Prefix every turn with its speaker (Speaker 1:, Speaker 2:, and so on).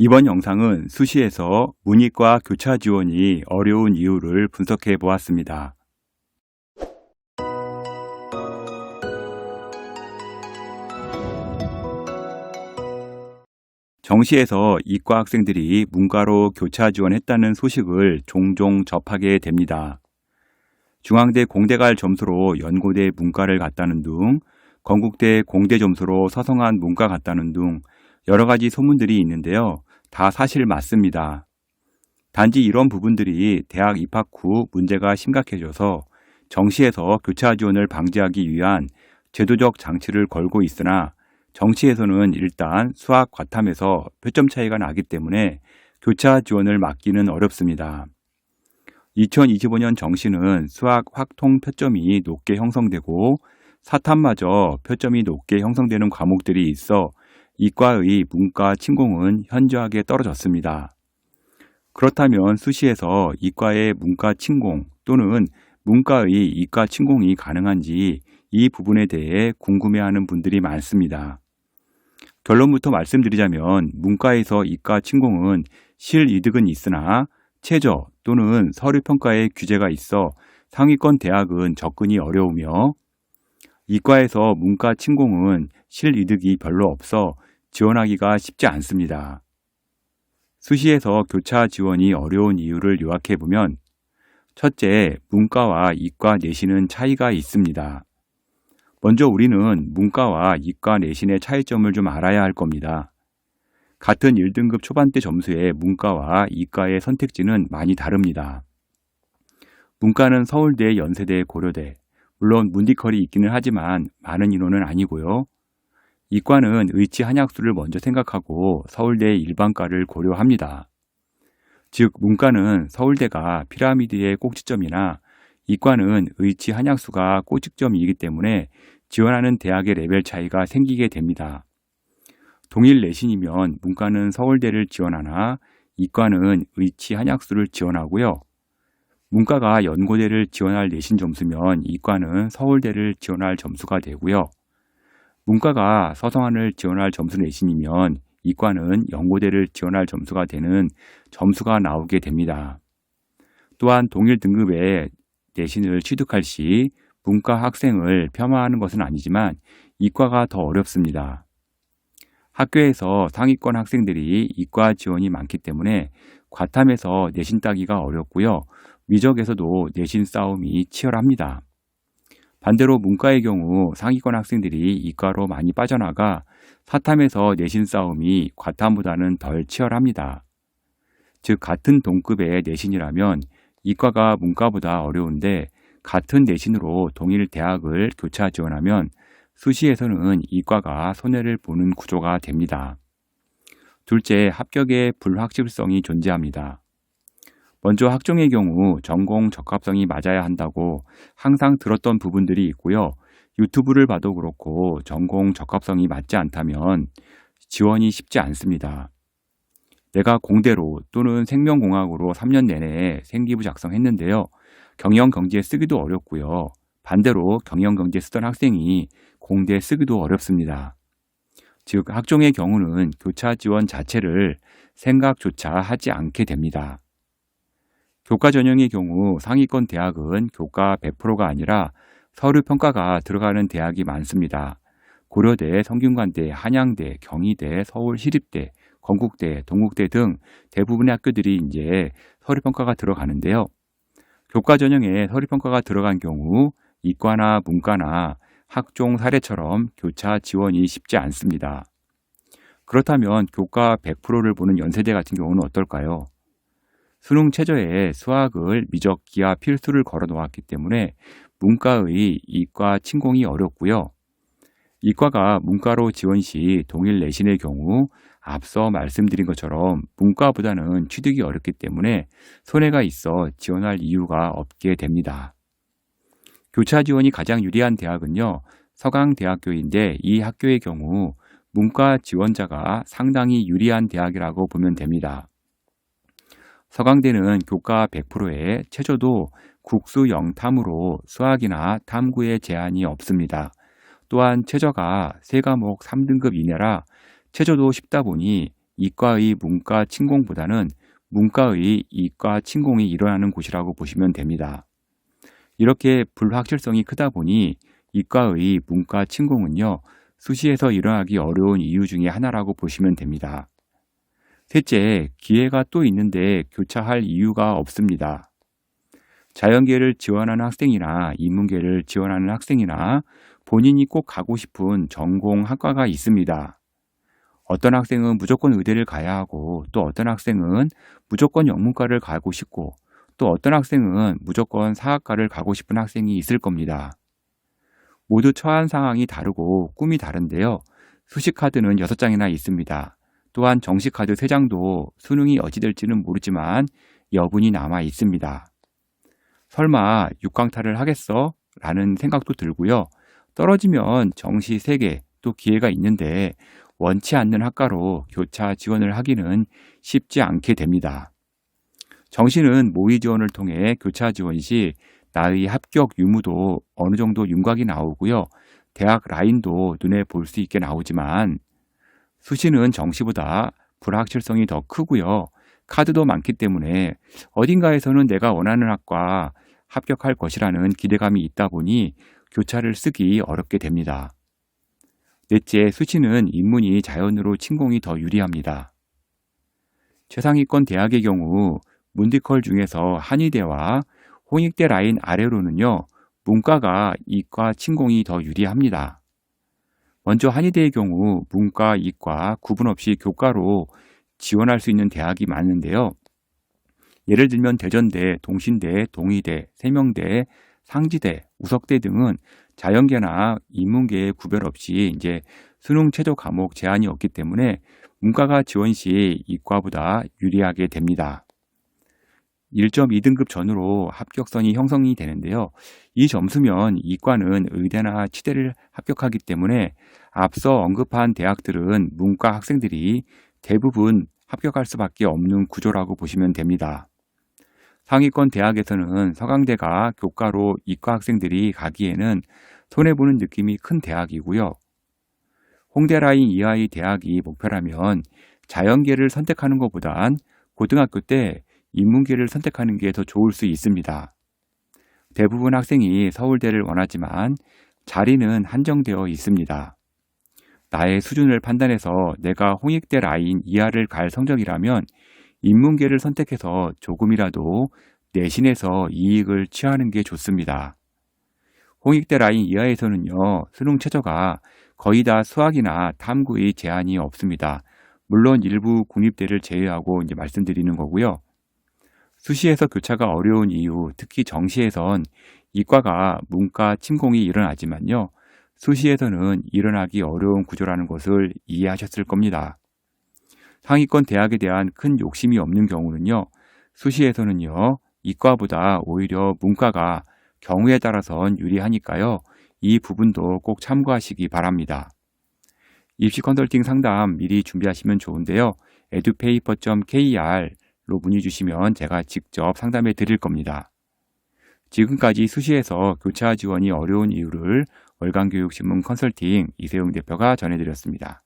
Speaker 1: 이번 영상은 수시에서 문이과 교차 지원이 어려운 이유를 분석해 보았습니다. 정시에서 이과 학생들이 문과로 교차 지원했다는 소식을 종종 접하게 됩니다. 중앙대 공대 갈 점수로 연고대 문과를 갔다는 둥, 건국대 공대 점수로 서성한 문과 갔다는 둥 여러 가지 소문들이 있는데요. 다 사실 맞습니다. 단지 이런 부분들이 대학 입학 후 문제가 심각해져서 정시에서 교차 지원을 방지하기 위한 제도적 장치를 걸고 있으나 정시에서는 일단 수학 과탐에서 표점 차이가 나기 때문에 교차 지원을 막기는 어렵습니다. 2025년 정시는 수학 확통 표점이 높게 형성되고 사탐마저 표점이 높게 형성되는 과목들이 있어 이과의 문과 침공은 현저하게 떨어졌습니다. 그렇다면 수시에서 이과의 문과 침공 또는 문과의 이과 침공이 가능한지 이 부분에 대해 궁금해하는 분들이 많습니다. 결론부터 말씀드리자면 문과에서 이과 침공은 실이득은 있으나 최저 또는 서류평가의 규제가 있어 상위권 대학은 접근이 어려우며 이과에서 문과 침공은 실이득이 별로 없어 지원하기가 쉽지 않습니다. 수시에서 교차 지원이 어려운 이유를 요약해보면 첫째, 문과와 이과 내신은 차이가 있습니다. 먼저 우리는 문과와 이과 내신의 차이점을 좀 알아야 할 겁니다. 같은 1등급 초반대 점수의 문과와 이과의 선택지는 많이 다릅니다. 문과는 서울대, 연세대, 고려대, 물론 문디컬이 있기는 하지만 많은 인원은 아니고요. 이과는 의치 한약수를 먼저 생각하고 서울대 일반과를 고려합니다. 즉 문과는 서울대가 피라미드의 꼭지점이나 이과는 의치 한약수가 꼭지점이기 때문에 지원하는 대학의 레벨 차이가 생기게 됩니다. 동일 내신이면 문과는 서울대를 지원하나 이과는 의치 한약수를 지원하고요. 문과가 연고대를 지원할 내신 점수면 이과는 서울대를 지원할 점수가 되고요. 문과가 서성한을 지원할 점수 내신이면 이과는 연고대를 지원할 점수가 되는 점수가 나오게 됩니다. 또한 동일 등급의 내신을 취득할 시 문과 학생을 폄하하는 것은 아니지만 이과가 더 어렵습니다. 학교에서 상위권 학생들이 이과 지원이 많기 때문에 과탐에서 내신 따기가 어렵고요. 미적에서도 내신 싸움이 치열합니다. 반대로 문과의 경우 상위권 학생들이 이과로 많이 빠져나가 사탐에서 내신 싸움이 과탐보다는 덜 치열합니다. 즉 같은 동급의 내신이라면 이과가 문과보다 어려운데 같은 내신으로 동일 대학을 교차 지원하면 수시에서는 이과가 손해를 보는 구조가 됩니다. 둘째, 합격의 불확실성이 존재합니다. 먼저 학종의 경우 전공 적합성이 맞아야 한다고 항상 들었던 부분들이 있고요. 유튜브를 봐도 그렇고 전공 적합성이 맞지 않다면 지원이 쉽지 않습니다. 내가 공대로 또는 생명공학으로 3년 내내 생기부 작성했는데요. 경영경제 쓰기도 어렵고요. 반대로 경영경제 쓰던 학생이 공대 쓰기도 어렵습니다. 즉 학종의 경우는 교차 지원 자체를 생각조차 하지 않게 됩니다. 교과 전형의 경우 상위권 대학은 교과 100%가 아니라 서류 평가가 들어가는 대학이 많습니다. 고려대, 성균관대, 한양대, 경희대, 서울시립대, 건국대, 동국대 등 대부분의 학교들이 이제 서류 평가가 들어가는데요. 교과 전형에 서류 평가가 들어간 경우 이과나 문과나 학종 사례처럼 교차 지원이 쉽지 않습니다. 그렇다면 교과 100%를 보는 연세대 같은 경우는 어떨까요? 수능 최저에 수학을 미적, 기하 필수를 걸어 놓았기 때문에 문과의 이과 침공이 어렵고요. 이과가 문과로 지원 시 동일 내신의 경우 앞서 말씀드린 것처럼 문과보다는 취득이 어렵기 때문에 손해가 있어 지원할 이유가 없게 됩니다. 교차 지원이 가장 유리한 대학은요, 서강대학교인데 이 학교의 경우 문과 지원자가 상당히 유리한 대학이라고 보면 됩니다. 서강대는 교과 100%에 최저도 국수 0탐으로 수학이나 탐구에 제한이 없습니다. 또한 최저가 3과목 3등급 이내라 최저도 쉽다 보니 이과의 문과 침공보다는 문과의 이과 침공이 일어나는 곳이라고 보시면 됩니다. 이렇게 불확실성이 크다 보니 이과의 문과 침공은요, 수시에서 일어나기 어려운 이유 중에 하나라고 보시면 됩니다. 셋째, 기회가 또 있는데 교차할 이유가 없습니다. 자연계를 지원하는 학생이나 인문계를 지원하는 학생이나 본인이 꼭 가고 싶은 전공 학과가 있습니다. 어떤 학생은 무조건 의대를 가야 하고 또 어떤 학생은 무조건 영문과를 가고 싶고 또 어떤 학생은 무조건 사학과를 가고 싶은 학생이 있을 겁니다. 모두 처한 상황이 다르고 꿈이 다른데요. 수시카드는 6장이나 있습니다. 또한 정시카드 3장도 수능이 어찌될지는 모르지만 여분이 남아 있습니다. 설마 6강탈을 하겠어? 라는 생각도 들고요. 떨어지면 정시 3개 또 기회가 있는데 원치 않는 학과로 교차 지원을 하기는 쉽지 않게 됩니다. 정시는 모의 지원을 통해 교차 지원 시 나의 합격 유무도 어느 정도 윤곽이 나오고요. 대학 라인도 눈에 볼 수 있게 나오지만 수시는 정시보다 불확실성이 더 크고요. 카드도 많기 때문에 어딘가에서는 내가 원하는 학과 합격할 것이라는 기대감이 있다 보니 교차를 쓰기 어렵게 됩니다. 넷째, 수시는 인문이 자연으로 침공이 더 유리합니다. 최상위권 대학의 경우 문디컬 중에서 한의대와 홍익대 라인 아래로는요, 문과가 이과 침공이 더 유리합니다. 먼저 한의대의 경우 문과, 이과 구분 없이 교과로 지원할 수 있는 대학이 많은데요. 예를 들면 대전대, 동신대, 동의대, 세명대, 상지대, 우석대 등은 자연계나 인문계의 구별 없이 이제 수능 최저 과목 제한이 없기 때문에 문과가 지원 시 이과보다 유리하게 됩니다. 1.2등급 전후로 합격선이 형성이 되는데요. 이 점수면 이과는 의대나 치대를 합격하기 때문에 앞서 언급한 대학들은 문과 학생들이 대부분 합격할 수밖에 없는 구조라고 보시면 됩니다. 상위권 대학에서는 서강대가 교과로 이과 학생들이 가기에는 손해보는 느낌이 큰 대학이고요. 홍대 라인 이하의 대학이 목표라면 자연계를 선택하는 것보단 고등학교 때 인문계를 선택하는 게 더 좋을 수 있습니다. 대부분 학생이 서울대를 원하지만 자리는 한정되어 있습니다. 나의 수준을 판단해서 내가 홍익대 라인 이하를 갈 성적이라면 인문계를 선택해서 조금이라도 내신에서 이익을 취하는 게 좋습니다. 홍익대 라인 이하에서는요, 수능 최저가 거의 다 수학이나 탐구의 제한이 없습니다. 물론 일부 국립대를 제외하고 이제 말씀드리는 거고요. 수시에서 교차가 어려운 이유, 특히 정시에선 이과가 문과 침공이 일어나지만요. 수시에서는 일어나기 어려운 구조라는 것을 이해하셨을 겁니다. 상위권 대학에 대한 큰 욕심이 없는 경우는요. 수시에서는요. 이과보다 오히려 문과가 경우에 따라선 유리하니까요. 이 부분도 꼭 참고하시기 바랍니다. 입시 컨설팅 상담 미리 준비하시면 좋은데요. edupaper.kr로 문의 주시면 제가 직접 상담해 드릴 겁니다. 지금까지 수시에서 교차 지원이 어려운 이유를 월간교육신문 컨설팅 이세용 대표가 전해드렸습니다.